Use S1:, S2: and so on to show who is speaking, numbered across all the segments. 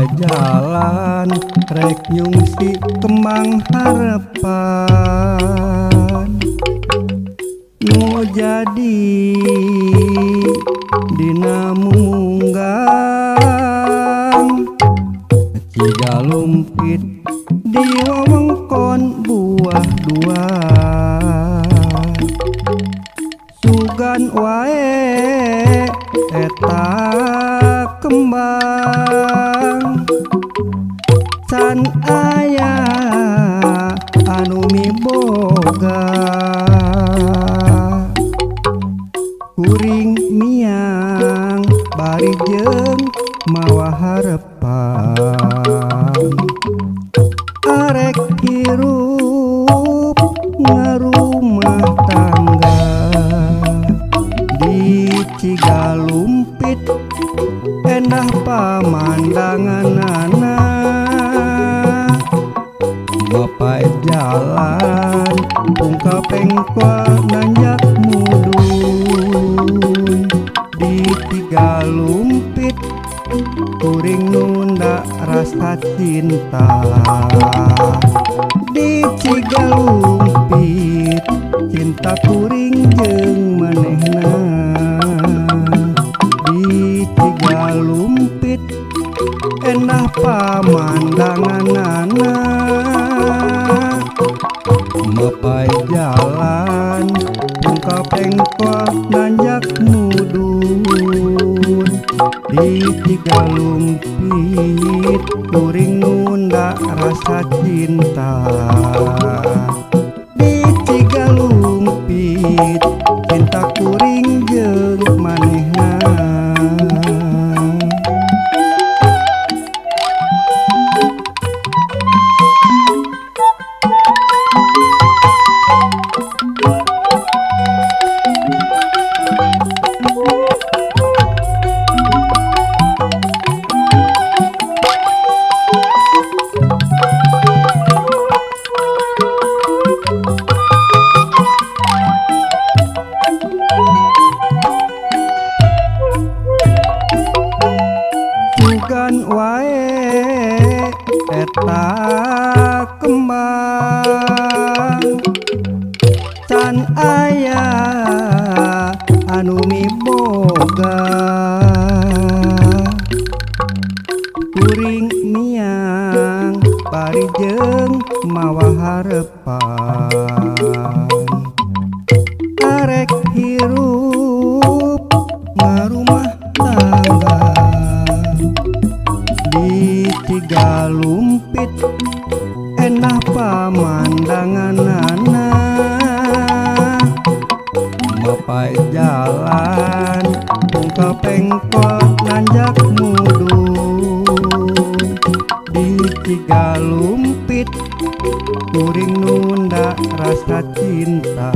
S1: Mapai jalan rek nyungsi kembang harapan nu jadi dina munggang Cigalumpit di wewengkon buah dua sugan wae eta kembang can aya anu miboga kuring miang bari jeung mawa harepan arek hirup ngarumah tangga di Cigalumpit endah pamandanganana Mapai jalan ungkap pengkwa nanjak mudun di Cigalumpit kuring nunda rasa cinta di Cigalumpit cinta kuring jeung manehna di Cigalumpit endah pamandanganana Mapai jalan ungkap pengkwa nanjak mudun di Cigalumpit kuring nunda rasa cinta di Cigalumpit cinta kuring jeung manehna sugan wae eta kembang can aya anu miboga kuring miang bari jeung mawa harepan arek hirup ngarumah tangga di Cigalumpit endah pamandanganana Mapai jalan ungkap pengkwa nanjak mudun di Cigalumpit kuring nunda rasa cinta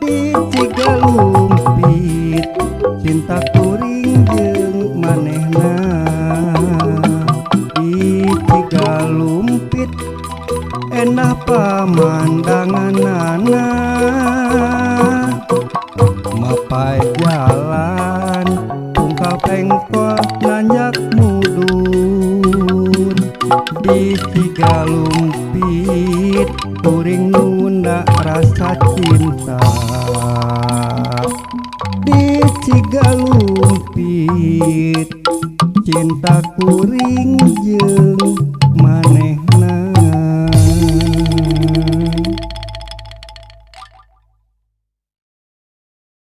S1: di Cigalumpit cinta kuring jeung manehna di Cigalumpit endah pamandanganana Mapai jalan ungkap pengkwa nanjak mudun di Cigalumpit kuring nunda rasa cinta di Cigalumpit cinta kuring jeung maneh